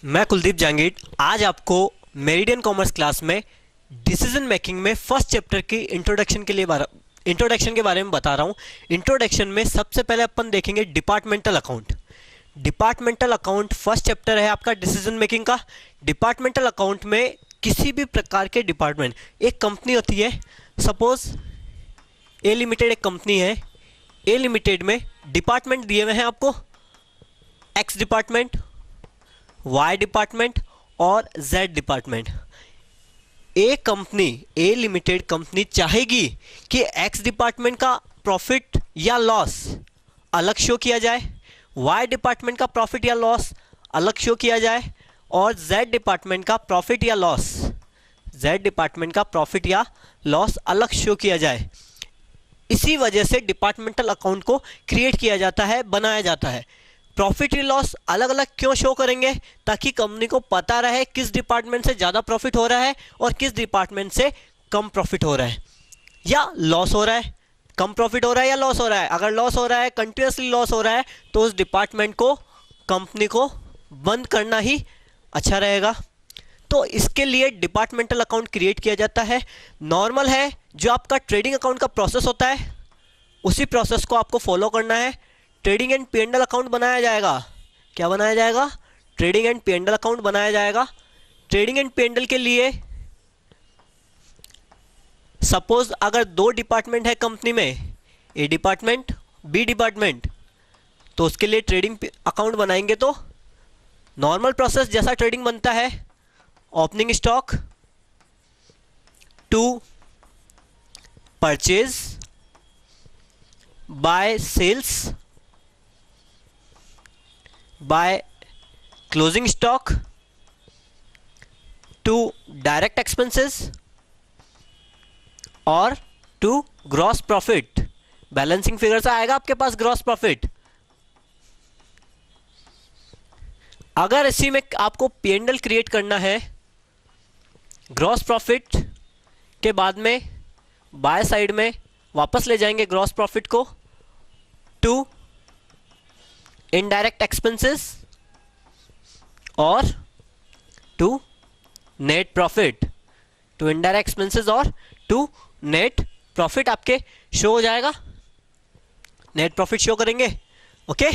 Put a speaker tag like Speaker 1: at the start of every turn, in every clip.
Speaker 1: मैं कुलदीप जहांगीर आज आपको मेरिडियन कॉमर्स क्लास में डिसीजन मेकिंग में फर्स्ट चैप्टर की इंट्रोडक्शन के बारे में बता रहा हूँ। इंट्रोडक्शन में सबसे पहले अपन देखेंगे departmental account. Departmental account first chapter है आपका डिसीजन मेकिंग का। डिपार्टमेंटल अकाउंट में किसी भी प्रकार के डिपार्टमेंट, एक कंपनी होती है, सपोज ए लिमिटेड एक कंपनी है। ए लिमिटेड में डिपार्टमेंट दिए हुए हैं आपको, एक्स डिपार्टमेंट, वाई डिपार्टमेंट और जेड डिपार्टमेंट। ए कंपनी, ए लिमिटेड कंपनी चाहेगी कि एक्स डिपार्टमेंट का प्रॉफिट या लॉस अलग शो किया जाए, वाई डिपार्टमेंट का प्रॉफिट या लॉस अलग शो किया जाए और जेड डिपार्टमेंट का प्रॉफिट या लॉस, जेड डिपार्टमेंट का प्रॉफिट या लॉस अलग शो किया जाए। इसी वजह से डिपार्टमेंटल अकाउंट को क्रिएट किया जाता है, बनाया जाता है। प्रॉफिट या लॉस अलग अलग क्यों शो करेंगे? ताकि कंपनी को पता रहे किस डिपार्टमेंट से ज़्यादा प्रॉफिट हो रहा है और किस डिपार्टमेंट से कम प्रॉफिट हो रहा है या लॉस हो रहा है। कम प्रॉफिट हो रहा है या लॉस हो रहा है? अगर लॉस हो रहा है, कंटिन्यूसली लॉस हो रहा है, तो उस डिपार्टमेंट को, कंपनी को बंद करना ही अच्छा रहेगा। तो इसके लिए डिपार्टमेंटल अकाउंट क्रिएट किया जाता है। नॉर्मल है, जो आपका ट्रेडिंग अकाउंट का प्रोसेस होता है उसी प्रोसेस को आपको फॉलो करना है। ट्रेडिंग एंड पी&एल अकाउंट बनाया जाएगा। क्या बनाया जाएगा? ट्रेडिंग एंड पी&एल अकाउंट बनाया जाएगा। ट्रेडिंग एंड पी&एल के लिए सपोज अगर दो डिपार्टमेंट है कंपनी में, ए डिपार्टमेंट, बी डिपार्टमेंट, तो उसके लिए ट्रेडिंग अकाउंट बनाएंगे तो नॉर्मल प्रोसेस जैसा ट्रेडिंग बनता है, opening stock to purchase, by sales, by closing stock, to direct expenses और to gross profit. Balancing figure से आएगा आपके पास ग्रॉस प्रॉफिट। अगर इसी में आपको पी&एल क्रिएट करना है, ग्रॉस प्रॉफिट के बाद में बाय साइड में वापस ले जाएंगे ग्रॉस प्रॉफिट को टू इनडायरेक्ट एक्सपेंसेस और to net profit. To indirect expenses और टू नेट प्रॉफिट आपके शो हो जाएगा, नेट प्रॉफिट शो करेंगे। ओके,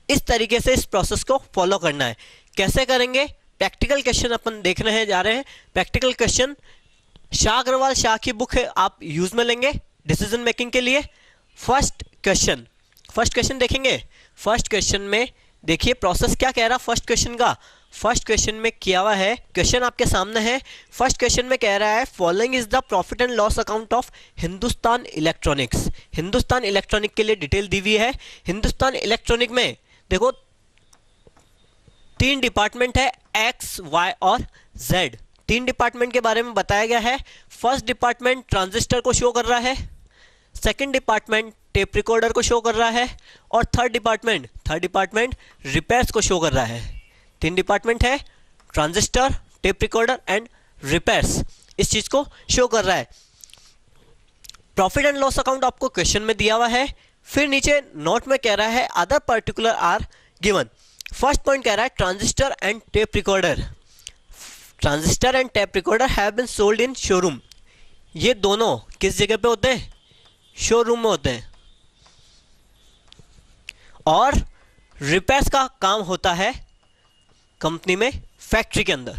Speaker 1: इस तरीके से इस प्रोसेस को फॉलो करना है। कैसे करेंगे? प्रैक्टिकल क्वेश्चन अपन देखने जा रहे हैं। प्रैक्टिकल क्वेश्चन शाह अग्रवाल शाह की बुक है, आप यूज में लेंगे डिसीजन मेकिंग के लिए। फर्स्ट क्वेश्चन देखेंगे। फर्स्ट क्वेश्चन में देखिए प्रोसेस क्या कह रहा फर्स्ट क्वेश्चन का। फर्स्ट क्वेश्चन में किया हुआ है, क्वेश्चन आपके सामने है। फर्स्ट क्वेश्चन में कह रहा है following is the profit and loss account of Hindustan electronics. Hindustan electronic के लिए डिटेल दी हुई है। हिंदुस्तान इलेक्ट्रॉनिक में देखो तीन डिपार्टमेंट है, एक्स, वाई और जेड। तीन डिपार्टमेंट के बारे में बताया गया है। फर्स्ट डिपार्टमेंट ट्रांजिस्टर को शो कर रहा है, सेकंड डिपार्टमेंट टेप रिकॉर्डर को शो कर रहा है और थर्ड डिपार्टमेंट रिपेयर्स को शो कर रहा है। तीन डिपार्टमेंट है, transistor, tape recorder and repairs, इस चीज को शो कर रहा है। प्रॉफिट एंड लॉस अकाउंट आपको क्वेश्चन में दिया हुआ है। फिर नीचे नोट में कह रहा है other particular are given. First point कह रहा है transistor and tape recorder, transistor and tape recorder have been sold in showroom. ये दोनों किस जगह पे होते हैं? शोरूम में होते हैं। और रिपेयर्स का काम होता है कंपनी में, फैक्ट्री के अंदर।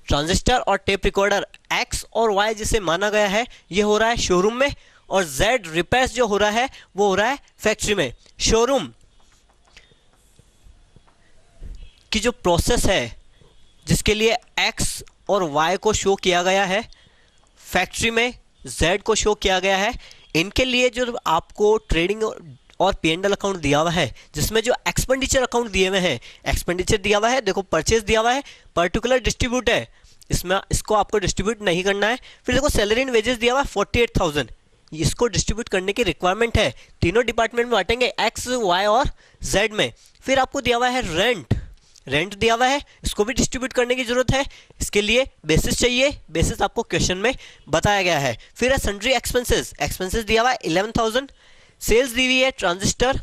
Speaker 1: ट्रांजिस्टर और टेप रिकॉर्डर एक्स और वाई जिसे माना गया है, ये हो रहा है शोरूम में, और जेड रिपेयर्स जो हो रहा है वो हो रहा है फैक्ट्री में। शोरूम की जो प्रोसेस है जिसके लिए एक्स और वाई को शो किया गया है, फैक्ट्री में जेड को शो किया गया है। इनके लिए जो आपको ट्रेडिंग और पी&एल अकाउंट दिया हुआ है, जिसमें जो एक्सपेंडिचर अकाउंट दिए हुए हैं, एक्सपेंडिचर दिया हुआ है, देखो परचेज दिया हुआ है, पर्टिकुलर डिस्ट्रीब्यूट है, इसमें इसको आपको डिस्ट्रीब्यूट नहीं करना है। फिर देखो सैलरी एंड वेजेस दिया हुआ है 48,000, इसको डिस्ट्रीब्यूट करने की रिक्वायरमेंट है। तीनों डिपार्टमेंट में बांटेंगे, एक्स, वाई और जेड में। फिर आपको दिया हुआ है रेंट दिया हुआ है, इसको भी डिस्ट्रीब्यूट करने की जरूरत है। इसके लिए बेसिस चाहिए, बेसिस आपको क्वेश्चन में बताया गया है। फिर है सन्ड्री एक्सपेंसेस दिया हुआ है 11,000। सेल्स दी हुई है ट्रांजिस्टर,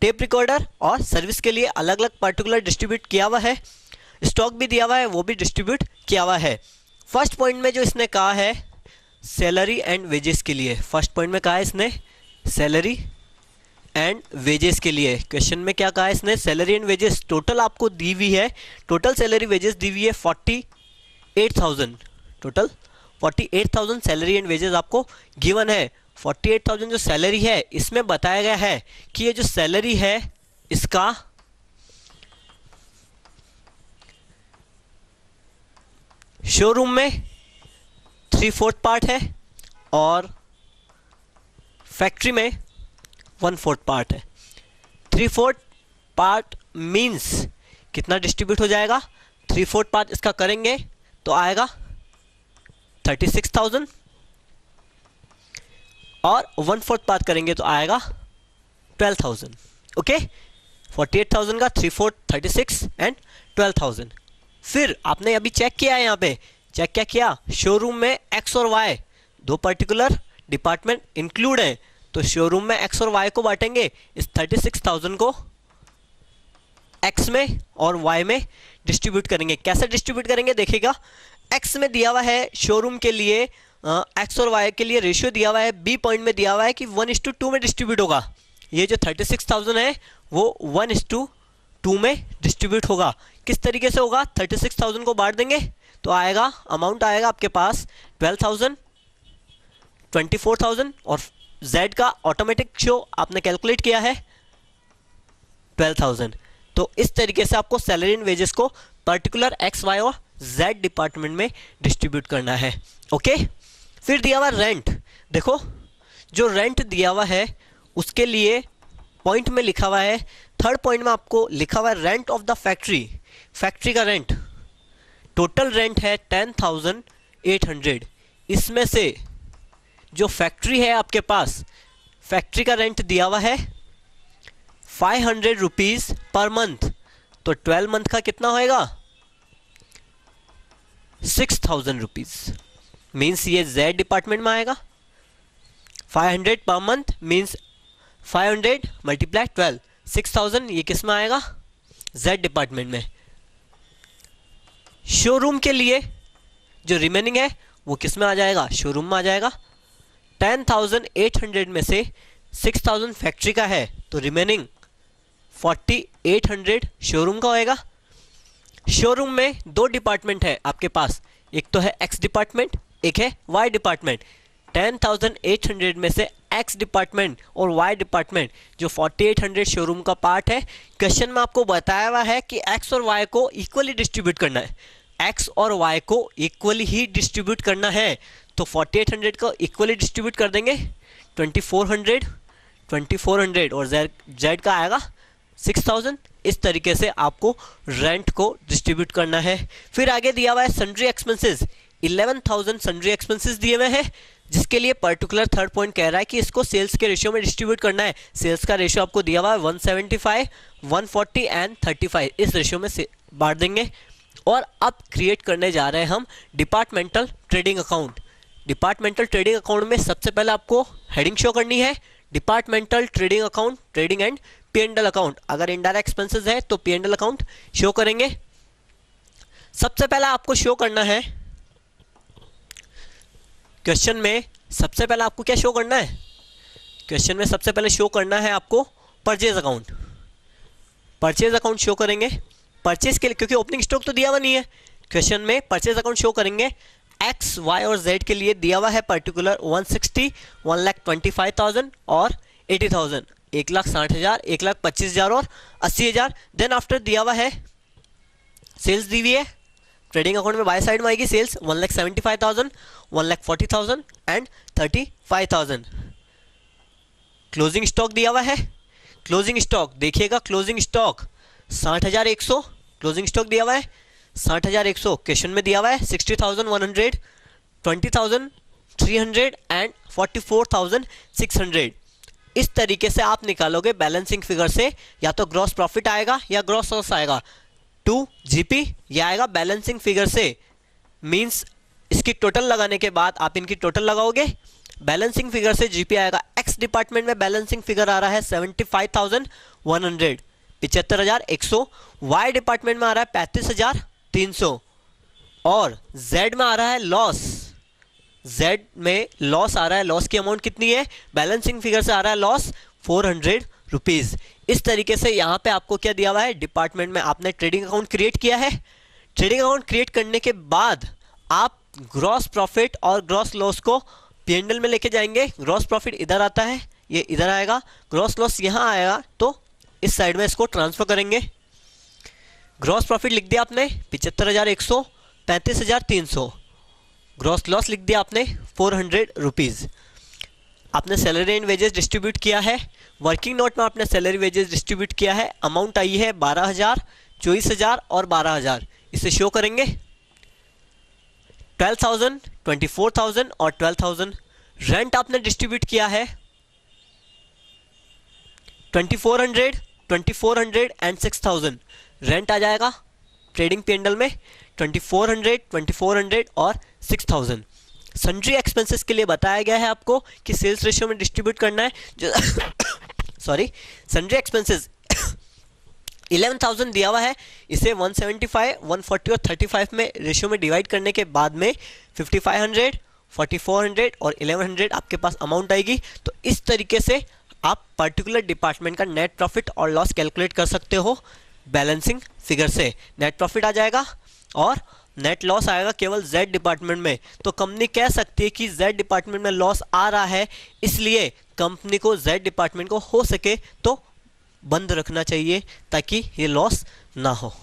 Speaker 1: टेप रिकॉर्डर और सर्विस के लिए अलग अलग पर्टिकुलर डिस्ट्रीब्यूट किया हुआ है। स्टॉक भी दिया हुआ है, वो भी डिस्ट्रीब्यूट किया हुआ है। फर्स्ट पॉइंट में जो इसने कहा है सैलरी एंड वेजेस के लिए, फर्स्ट पॉइंट में कहा है इसने सैलरी एंड वेजेस के लिए। क्वेश्चन में क्या कहा है इसने, सैलरी एंड वेजेस टोटल आपको दी हुई है, टोटल सैलरी वेजेस दी हुई है 48,000, टोटल 48,000 सैलरी एंड वेजेस आपको गिवन है। 48,000 जो सैलरी है इसमें बताया गया है कि ये जो सैलरी है इसका शोरूम में 3/4 पार्ट है और फैक्ट्री में 1/4 पार्ट है। 3/4 पार्ट मीन्स कितना डिस्ट्रीब्यूट हो जाएगा, 3/4 पार्ट इसका करेंगे तो आएगा 36,000 और 1/4 पार्ट करेंगे तो आएगा 12,000। ओके, 48,000 का 3/4 36 एंड 12,000। फिर आपने अभी चेक किया है, यहाँ पे चेक क्या किया, शोरूम में एक्स और वाई दो पर्टिकुलर डिपार्टमेंट इंक्लूड हैं, तो शोरूम में एक्स और वाई को बांटेंगे, इस 36,000 को एक्स में और वाई में डिस्ट्रीब्यूट करेंगे। कैसे डिस्ट्रीब्यूट करेंगे देखिएगा, एक्स में दिया हुआ है शोरूम के लिए एक्स और वाई के लिए रेशियो दिया हुआ है, बी पॉइंट में दिया हुआ है कि 1:2 में डिस्ट्रीब्यूट होगा। ये जो 36,000 है वो 1:2 में डिस्ट्रीब्यूट होगा। किस तरीके से होगा, 36,000 को बांट देंगे तो आएगा, अमाउंट आएगा आपके पास 12,000, 24,000 और Z का ऑटोमेटिक शो आपने कैलकुलेट किया है 12,000। तो इस तरीके से आपको सैलरी एंड वेजेस को पर्टिकुलर एक्स वाई और Z डिपार्टमेंट में डिस्ट्रीब्यूट करना है। ओके, फिर दिया हुआ रेंट, देखो जो रेंट दिया हुआ है उसके लिए पॉइंट में लिखा हुआ है, थर्ड पॉइंट में आपको लिखा हुआ है rent of the factory, factory का रेंट, टोटल रेंट है 10,800। इसमें से जो फैक्ट्री है आपके पास, फैक्ट्री का रेंट दिया हुआ है 500 रुपीज़ पर मंथ, तो 12 मंथ का कितना होएगा 6,000 रुपीज़, मीन्स ये Z डिपार्टमेंट में आएगा। 500 पर मंथ मीन्स 500 मल्टीप्लाई 12, 6,000 ये किस में आएगा Z डिपार्टमेंट में। शोरूम के लिए जो रिमेनिंग है वो किस में आ जाएगा, शोरूम में आ जाएगा। 10,800 में से 6,000 फैक्ट्री का है तो रिमेनिंग 4,800 शोरूम का होएगा। शोरूम में दो डिपार्टमेंट है आपके पास, एक तो है एक्स डिपार्टमेंट, एक है वाई डिपार्टमेंट। 10,800 में से एक्स डिपार्टमेंट और वाई डिपार्टमेंट जो 4,800 शोरूम का पार्ट है, क्वेश्चन में आपको बताया हुआ है कि एक्स और वाई को इक्वली डिस्ट्रीब्यूट करना है, एक्स और वाई को इक्वली ही डिस्ट्रीब्यूट करना है। तो 4,800 को इक्वली डिस्ट्रीब्यूट कर देंगे, 2,400 और जेड का आएगा 6,000। इस तरीके से आपको रेंट को डिस्ट्रीब्यूट करना है। फिर आगे दिया हुआ है सन्ड्री एक्सपेंसेस, 11,000 सन्ड्री एक्सपेंसेस दिए हुए हैं, जिसके लिए पर्टिकुलर थर्ड पॉइंट कह रहा है कि इसको सेल्स के रेशियो में डिस्ट्रीब्यूट करना है। सेल्स का रेशियो आपको दिया हुआ है 175, 140 एंड 35, इस रेशियो में से बांट देंगे। और अब क्रिएट करने जा रहे हैं हम departmental trading account. Departmental trading account में सबसे पहले आपको हेडिंग शो करनी है, departmental trading account, trading and P&L account. अगर इनडायरेक्ट एक्सपेंसेस है तो P&L अकाउंट शो करेंगे। सबसे पहले आपको शो करना है, क्वेश्चन में सबसे पहले आपको क्या शो करना है, क्वेश्चन में सबसे पहले शो करना है आपको purchase account. Purchase account show करेंगे, परचेज के लिए क्योंकि ओपनिंग स्टॉक तो दिया हुआ नहीं है, क्वेश्चन में परचेज अकाउंट शो करेंगे। एक्स वाई और जेड के लिए दिया हुआ है पर्टिकुलर 160, 1,25,000 और 80,000, 1,60,000, 1,25,000 और 80,000। देन आफ्टर दिया हुआ है सेल्स दी हुई है, ट्रेडिंग अकाउंट में बाय साइड में आएगी सेल्स 1,75,000, 1,40,000 एंड 35,000। क्लोजिंग स्टॉक दिया हुआ है, क्लोजिंग स्टॉक देखिएगा, क्लोजिंग स्टॉक 60,100 क्लोजिंग स्टॉक दिया हुआ है, 60,100। क्वेश्चन में दिया हुआ है 60,100, 20,300 एंड 44,600। इस तरीके से आप निकालोगे बैलेंसिंग फिगर से, या तो ग्रॉस प्रॉफिट आएगा या ग्रॉस लॉस आएगा, 2 GP यह आएगा बैलेंसिंग फिगर से। मींस इसकी टोटल लगाने के बाद आप इनकी टोटल लगाओगे, बैलेंसिंग फिगर से GP आएगा। एक्स डिपार्टमेंट में बैलेंसिंग फिगर आ रहा है 75,100, 75,100। वाई डिपार्टमेंट में आ रहा है 300 और Z में आ रहा है लॉस, Z में लॉस आ रहा है, लॉस की अमाउंट कितनी है, बैलेंसिंग फिगर से आ रहा है लॉस 400 रुपीज़। इस तरीके से यहाँ पे आपको क्या दिया हुआ है, डिपार्टमेंट में आपने ट्रेडिंग अकाउंट क्रिएट किया है। ट्रेडिंग अकाउंट क्रिएट करने के बाद आप ग्रॉस प्रॉफिट और ग्रॉस लॉस को P&L में लेके जाएंगे। ग्रॉस प्रॉफिट इधर आता है, ये इधर आएगा, ग्रॉस लॉस यहाँ आएगा, तो इस साइड में इसको ट्रांसफर करेंगे। ग्रॉस प्रॉफिट लिख दिया आपने 75,100, 35,300, ग्रॉस लॉस लिख दिया आपने 400 रुपीज़। आपने सैलरी एंड वेजेस डिस्ट्रीब्यूट किया है, वर्किंग नोट में आपने सैलरी वेजेस डिस्ट्रीब्यूट किया है, अमाउंट आई है 12,000, 24,000 और 12,000, इसे शो करेंगे। 12,000, 24,000 और 12,000। रेंट आपने डिस्ट्रीब्यूट किया है 2400, 2400 एंड 6,000, रेंट आ जाएगा ट्रेडिंग P&L में 2400, 2400 और 6,000। सन्ड्री एक्सपेंसेस के लिए बताया गया है आपको कि सेल्स रेशियो में डिस्ट्रीब्यूट करना है जो सॉरी, सन्ड्री एक्सपेंसेस 11,000 दिया हुआ है, इसे 175, 140 और 35 में रेशियो में डिवाइड करने के बाद में 5,500, 4,400 और 1,100 आपके पास अमाउंट आएगी। तो इस तरीके से आप पर्टिकुलर डिपार्टमेंट का नेट प्रॉफिट और लॉस कैलकुलेट कर सकते हो। बैलेंसिंग फिगर से नेट प्रॉफिट आ जाएगा और नेट लॉस आएगा केवल Z डिपार्टमेंट में। तो कंपनी कह सकती है कि Z डिपार्टमेंट में लॉस आ रहा है, इसलिए कंपनी को Z डिपार्टमेंट को हो सके तो बंद रखना चाहिए ताकि ये लॉस ना हो।